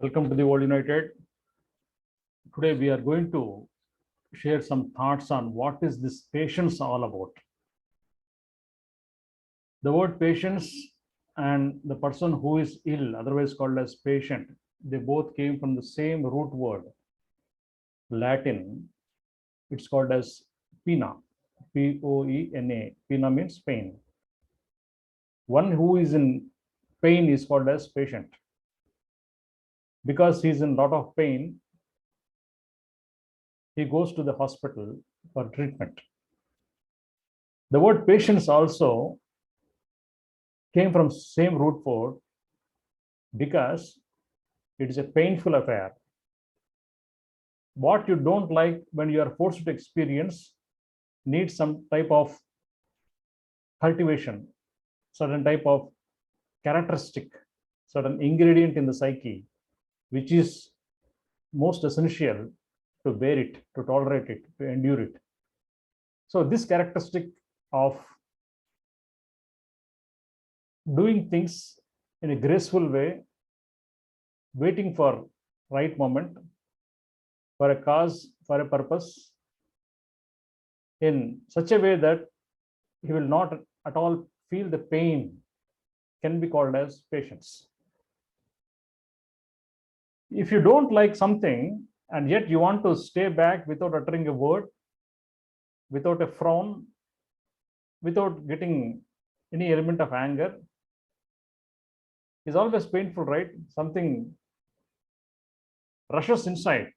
Welcome to the World United. Today we are going to share some thoughts on what is this patience all about. The word patience and the person who is ill, otherwise called as patient, they both came from the same root word, Latin. It's called as pena, P-O-E-N-A. Pena means pain. One who is in pain is called as patient. Because he's in a lot of pain, he goes to the hospital for treatment. The word patience also came from same root word because it is a painful affair. What you don't like when you are forced to experience needs some type of cultivation, certain type of characteristic, certain ingredient in the psyche, which is most essential to bear it, to tolerate it, to endure it. So this characteristic of doing things in a graceful way, waiting for right moment, for a cause, for a purpose, in such a way that he will not at all feel the pain, can be called as patience. If you don't like something and yet you want to stay back without uttering a word, without a frown, without getting any element of anger, is always painful, right? Something rushes inside,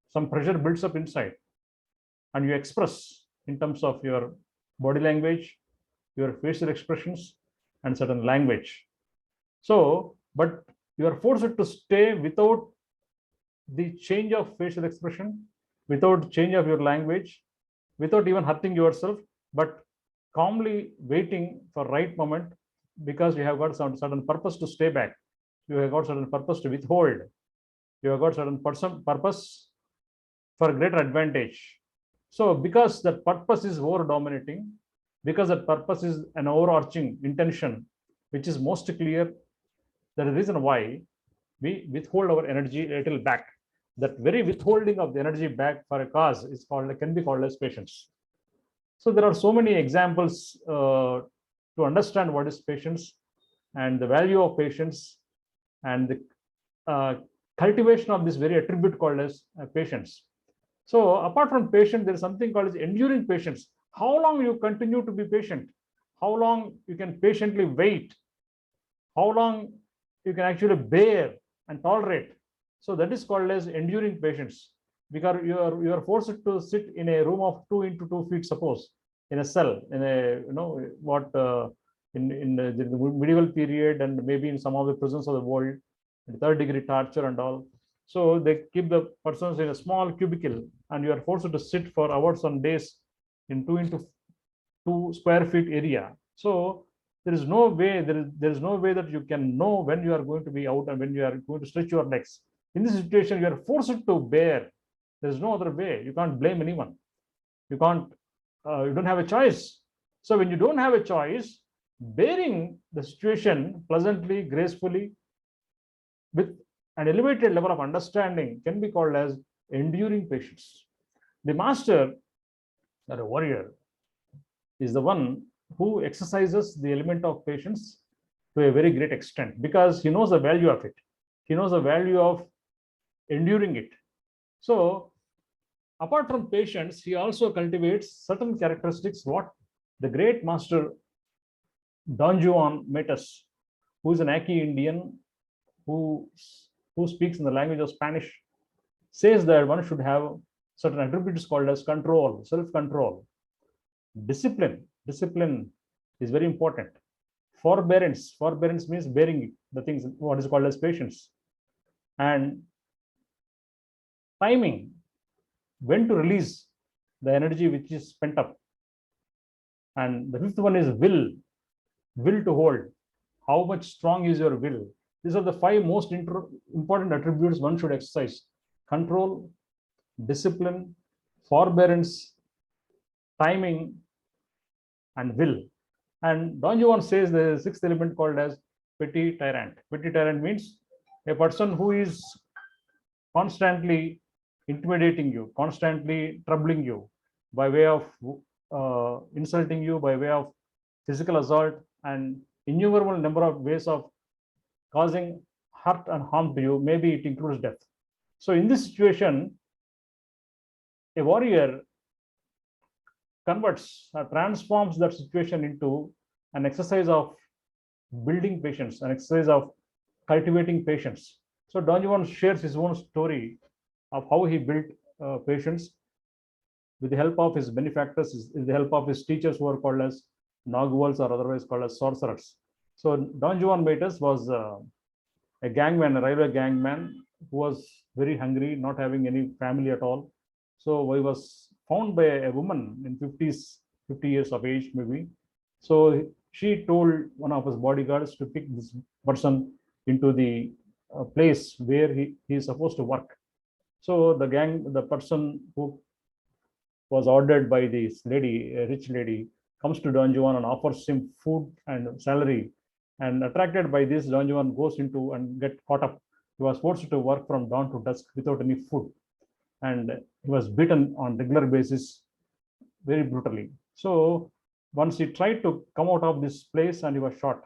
some pressure builds up inside, and you express in terms of your body language, your facial expressions, and certain language. So, but you are forced to stay without the change of facial expression, without change of your language, without even hurting yourself, but calmly waiting for right moment, because you have got some certain purpose to stay back. You have got certain purpose to withhold. You have got certain purpose for greater advantage. So because that purpose is over dominating, because that purpose is an overarching intention, which is most clear, that is the reason why we withhold our energy a little back. That very withholding of the energy back for a cause is called, can be called as patience. So there are so many examples to understand what is patience and the value of patience and the cultivation of this very attribute called as patience. So apart from patience, there is something called as enduring patience. How long you continue to be patient? How long you can patiently wait? How long you can actually bear and tolerate? So that is called as enduring patience, because you are forced to sit in a room of 2 into 2 feet, suppose, in a cell, in a in the medieval period, and maybe in some of the prisons of the world, third-degree torture and all. So they keep the persons in a small cubicle, and you are forced to sit for hours and days in 2 into 2 square feet area. So there is no way, there is no way that you can know when you are going to be out and when you are going to stretch your legs. In this situation, you are forced to bear. There is no other way. You can't blame anyone. You can't. You don't have a choice. So when you don't have a choice, bearing the situation pleasantly, gracefully, with an elevated level of understanding, can be called as enduring patience. The master, or a warrior, is the one who exercises the element of patience to a very great extent, because he knows the value of it. He knows the value of enduring it. So apart from patience, he also cultivates certain characteristics what the great master Don Juan Metas, who is an Aki Indian who speaks in the language of Spanish, says that one should have certain attributes called as control, self-control, discipline. Discipline is very important. Forbearance means bearing the things, what is called as patience, and timing, when to release the energy which is spent up. And the fifth one is will to hold. How much strong is your will? These are the 5 most important attributes one should exercise: control, discipline, forbearance, timing, and will. And Don Juan says the 6th element called as petit tyrant. Petit tyrant means a person who is constantly intimidating you, constantly troubling you by way of insulting you, by way of physical assault, and innumerable number of ways of causing hurt and harm to you. Maybe it includes death. So in this situation, a warrior converts or transforms that situation into an exercise of building patience, an exercise of cultivating patience. So Don Juan shares his own story of how he built patience with the help of his benefactors, with the help of his teachers who are called as Nagwals or otherwise called as sorcerers. So Don Juan Matus was a gangman, a railway gangman who was very hungry, not having any family at all. So he was found by a woman in 50s, 50 years of age maybe. So she told one of his bodyguards to pick this person into the place where he is supposed to work. So the person who was ordered by this lady, a rich lady, comes to Don Juan and offers him food and salary. And attracted by this, Don Juan goes into and get caught up. He was forced to work from dawn to dusk without any food. And he was beaten on regular basis very brutally. So once he tried to come out of this place and he was shot.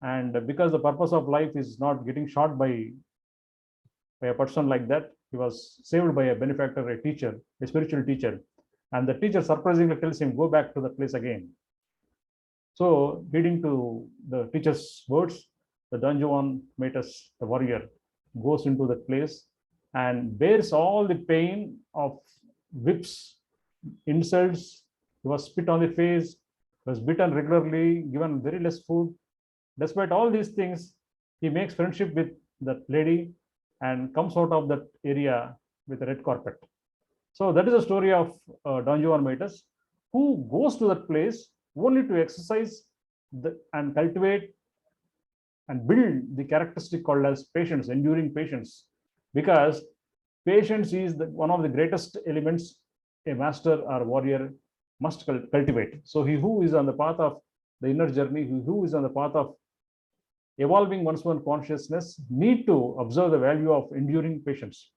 And because the purpose of life is not getting shot by a person like that, he was saved by a benefactor, a teacher, a spiritual teacher. And the teacher surprisingly tells him, go back to the place again. So, heeding to the teacher's words, the Don Juan Matus, the warrior, goes into that place and bears all the pain of whips, insults. He was spit on the face, was beaten regularly, given very less food. Despite all these things, he makes friendship with that lady and comes out of that area with a red carpet. So that is the story of Don Juan Matus, who goes to that place only to exercise and cultivate and build the characteristic called as patience, enduring patience, because patience is one of the greatest elements a master or warrior must cultivate. So he who is on the path of the inner journey, he who is on the path of evolving one's own consciousness, need to observe the value of enduring patience.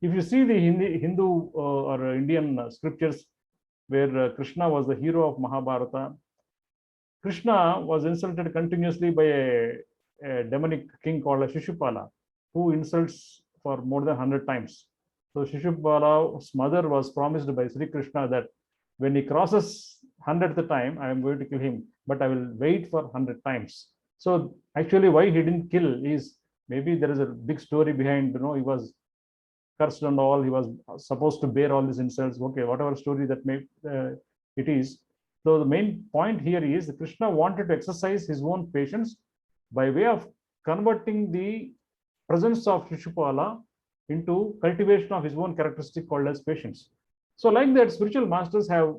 If you see the Hindu or Indian scriptures where Krishna was the hero of Mahabharata, Krishna was insulted continuously by a demonic king called Shishupala, who insults for more than 100 times. So Shishupala's mother was promised by Sri Krishna that when he crosses 100th time, I am going to kill him, but I will wait for 100 times. So actually why he didn't kill is maybe there is a big story behind, he was cursed and all, he was supposed to bear all these insults. Okay, whatever story that may it is. So the main point here is that Krishna wanted to exercise his own patience by way of converting the presence of Shishupala into cultivation of his own characteristic called as patience. So like that, spiritual masters have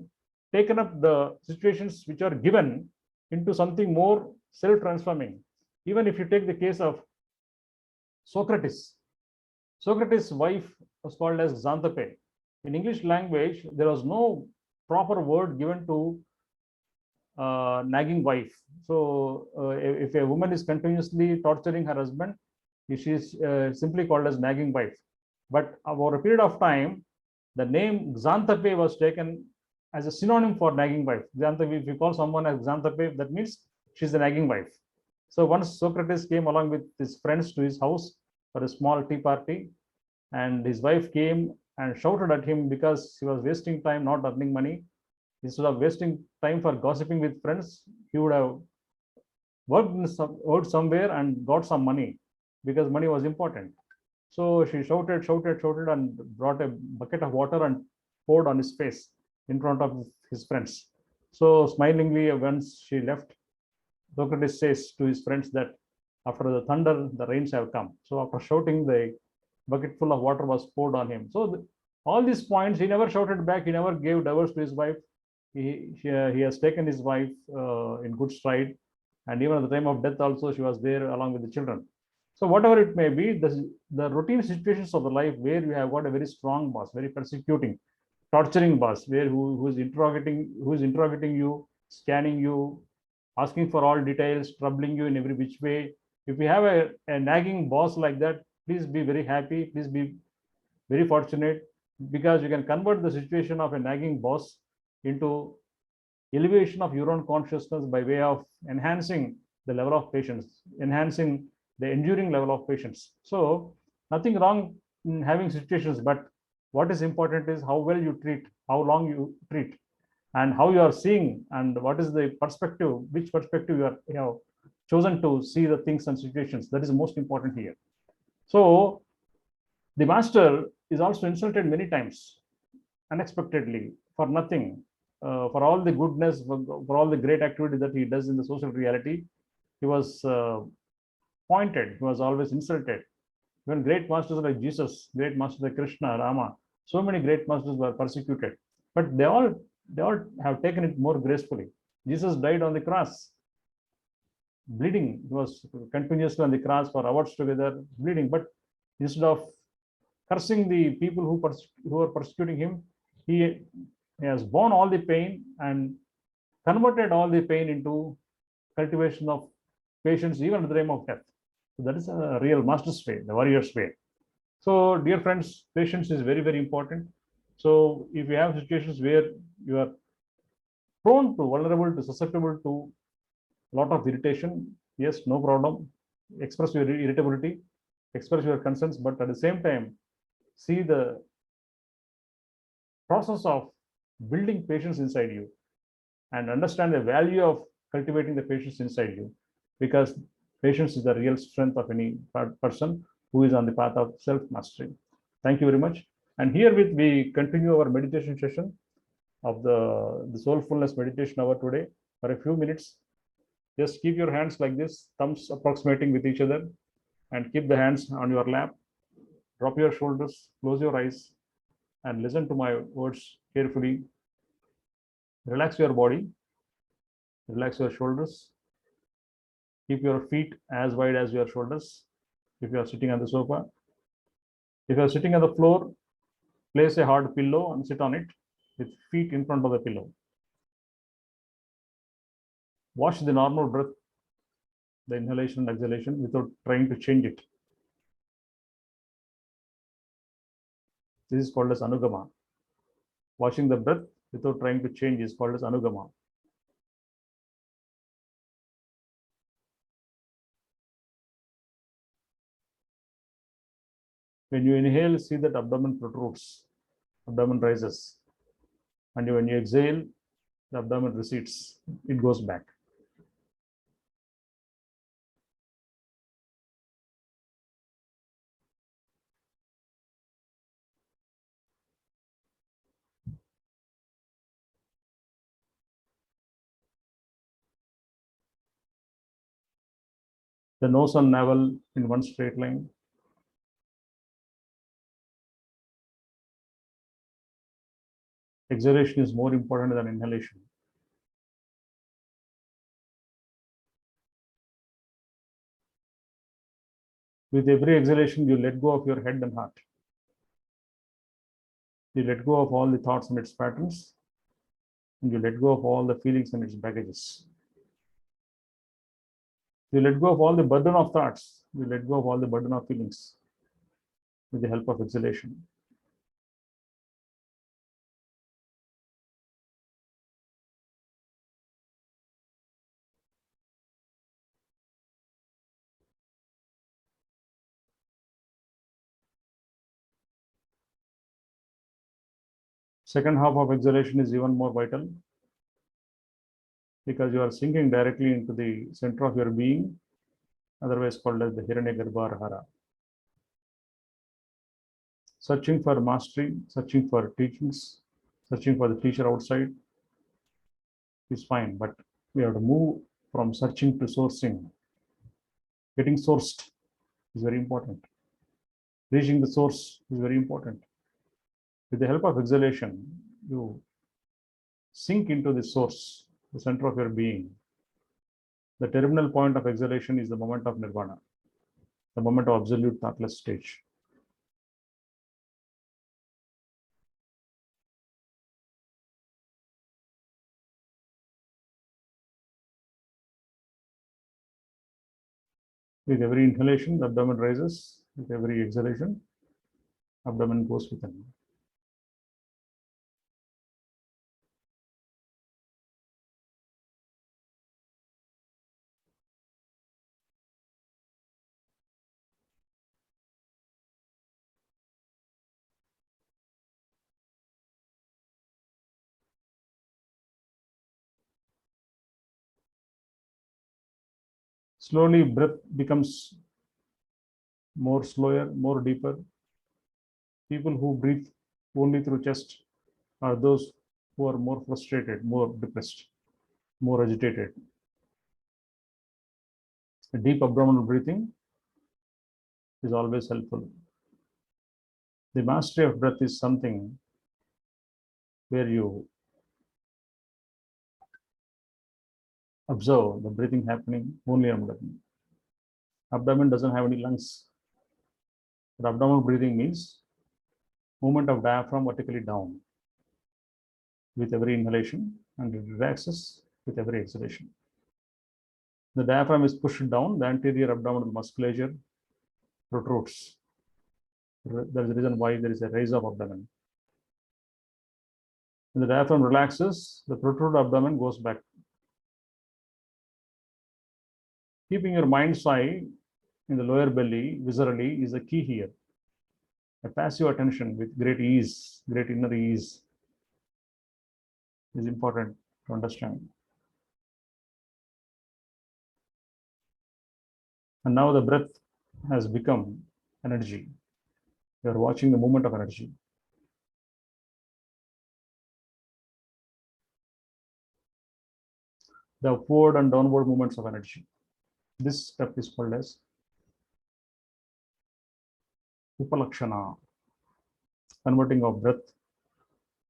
taken up the situations which are given into something more self-transforming. Even if you take the case of Socrates, Socrates' wife was called as Xanthape. In English language, there was no proper word given to nagging wife. So if a woman is continuously torturing her husband, she is simply called as nagging wife. But over a period of time, the name Xanthape was taken as a synonym for nagging wife. Xanthape, if you call someone as Xanthape, that means she's the nagging wife. So once Socrates came along with his friends to his house for a small tea party, and his wife came and shouted at him because he was wasting time not earning money. Instead of wasting time for gossiping with friends, he would have worked somewhere and got some money because money was important. So she shouted, and brought a bucket of water and poured on his face in front of his friends. So smilingly, once she left, Socrates says to his friends that after the thunder, the rains have come. So after shouting, the bucket full of water was poured on him. So all these points, he never shouted back. He never gave divorce to his wife. He has taken his wife in good stride. And even at the time of death also, she was there along with the children. So whatever it may be, the routine situations of the life where you have got a very strong boss, very persecuting, torturing boss, who is interrogating you, scanning you, asking for all details, troubling you in every which way. If you have a nagging boss like that, please be very happy. Please be Very fortunate, because you can convert the situation of a nagging boss into elevation of your own consciousness by way of enhancing the level of patience, enhancing the enduring level of patience. So nothing wrong in having situations, but what is important is how well you treat, how long you treat, and how you are seeing, and what is the perspective, which perspective you have chosen to see the things and situations. That is most important here. So the master is also insulted many times unexpectedly for nothing, for all the goodness, for all the great activity that he does in the social reality. He was pointed, he was always insulted. Even great masters like Jesus, great masters like Krishna, Rama, so many great masters were persecuted, but they all have taken it more gracefully. Jesus died on the cross, bleeding. He was continuously on the cross for hours together, bleeding. But instead of cursing the people who are persecuting him, he has borne all the pain and converted all the pain into cultivation of patience, even at the time of death. So that is a real master's way, the warrior's way. So, dear friends, patience is very, very important. So, if you have situations where you are prone to, vulnerable to, susceptible to a lot of irritation, yes, no problem. Express your irritability, express your concerns, but at the same time, see the process of building patience inside you and understand the value of cultivating the patience inside you, because patience is the real strength of any person who is on the path of self mastery. Thank you very much. And herewith we continue our meditation session of the soulfulness meditation hour today for a few minutes. Just keep your hands like this, thumbs approximating with each other, and keep the hands on your lap. Drop your shoulders, close your eyes, and listen to my words carefully. Relax your body, relax your shoulders. Keep your feet as wide as your shoulders if you are sitting on the sofa. If you are sitting on the floor, place a hard pillow and sit on it with feet in front of the pillow. Watch the normal breath, the inhalation and exhalation, without trying to change it. This is called as anugama. Watching the breath without trying to change is called as anugama. When you inhale, see that abdomen protrudes, abdomen rises. And when you exhale, the abdomen recedes, it goes back. The nose and navel in one straight line. Exhalation is more important than inhalation. With every exhalation, you let go of your head and heart. You let go of all the thoughts and its patterns, and you let go of all the feelings and its baggages. You let go of all the burden of thoughts. You let go of all the burden of feelings with the help of exhalation. Second half of exhalation is even more vital, because you are sinking directly into the center of your being, otherwise called as the Hiranyagarbha. Searching for mastery, searching for teachings, searching for the teacher outside is fine, but we have to move from searching to sourcing. Getting sourced is very important. Reaching the source is very important. With the help of exhalation, you sink into the source, the center of your being. The terminal point of exhalation is the moment of nirvana, the moment of absolute thoughtless stage. With every inhalation, the abdomen rises. With every exhalation, abdomen goes within. Slowly, breath becomes more slower, more deeper. People who breathe only through chest are those who are more frustrated, more depressed, more agitated. A deep abdominal breathing is always helpful. The mastery of breath is something where you observe the breathing happening only on abdomen. Abdomen doesn't have any lungs. But abdominal breathing means movement of diaphragm vertically down with every inhalation, and it relaxes with every exhalation. The diaphragm is pushed down, the anterior abdominal musculature protrudes. That is the reason why there is a raise of abdomen. When the diaphragm relaxes, the protruded abdomen goes back. Keeping your mind's eye in the lower belly viscerally is the key here. A passive attention with great ease, great inner ease is important to understand. And now the breath has become energy. You are watching the movement of energy. The upward and downward movements of energy. This step is called as upalakshana. Converting of breath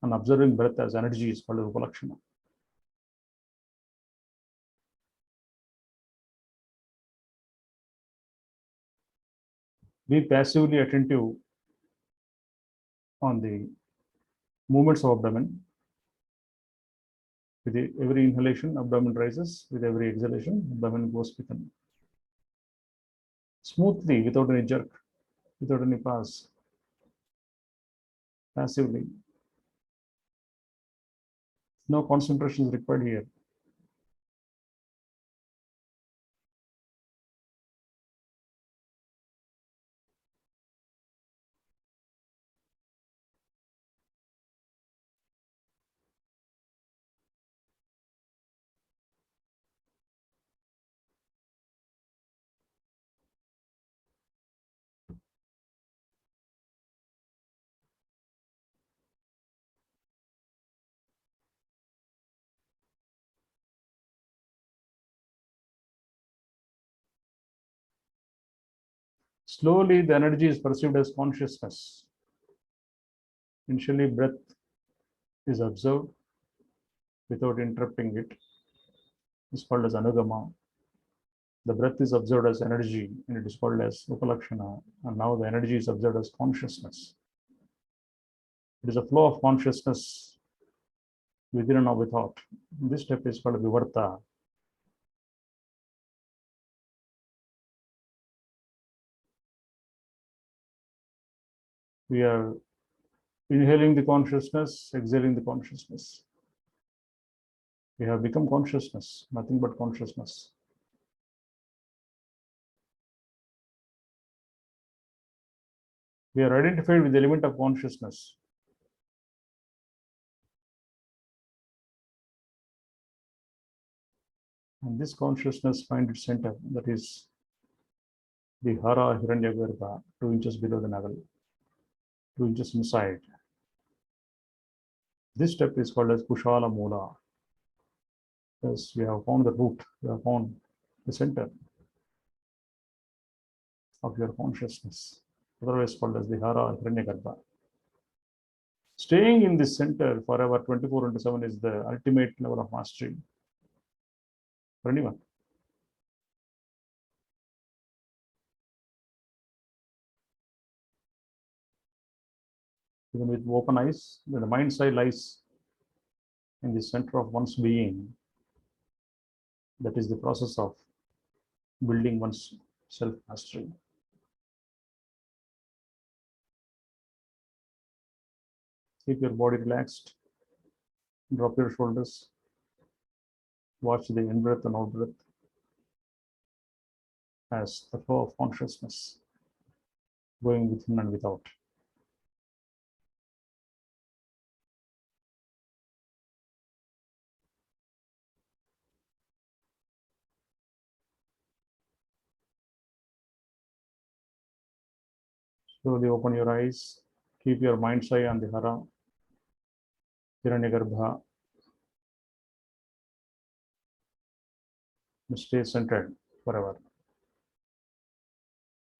and observing breath as energy is called as upalakshana. Be passively attentive on the movements of abdomen. With every inhalation, abdomen rises. With every exhalation, abdomen goes within. Smoothly, without any jerk, without any pause. Passively. No concentration is required here. Slowly, the energy is perceived as consciousness. Initially, breath is observed without interrupting it. It's called as anugama. The breath is observed as energy, and it is called as upalakshana. And now the energy is observed as consciousness. It is a flow of consciousness within and without. This step is called vivarta. We are inhaling the consciousness, exhaling the consciousness. We have become consciousness, nothing but consciousness. We are identified with the element of consciousness. And this consciousness finds its center, that is the hara hiranyagarbha, 2 inches below the navel, 2 inches inside. This step is called as kushala mula. Yes, we have found the root, we have found the center of your consciousness, otherwise called as the hara hiranyagarbha. Staying in this center forever 24/7 is the ultimate level of mastery for anyone. Even with open eyes, when the mind's eye lies in the center of one's being, that is the process of building one's self-mastery. Keep your body relaxed. Drop your shoulders. Watch the in breath and out breath as the flow of consciousness going within and without. Slowly open your eyes. Keep your mind's eye on the Hara, Hiranyagarbha. Stay centered forever.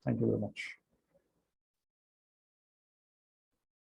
Thank you very much.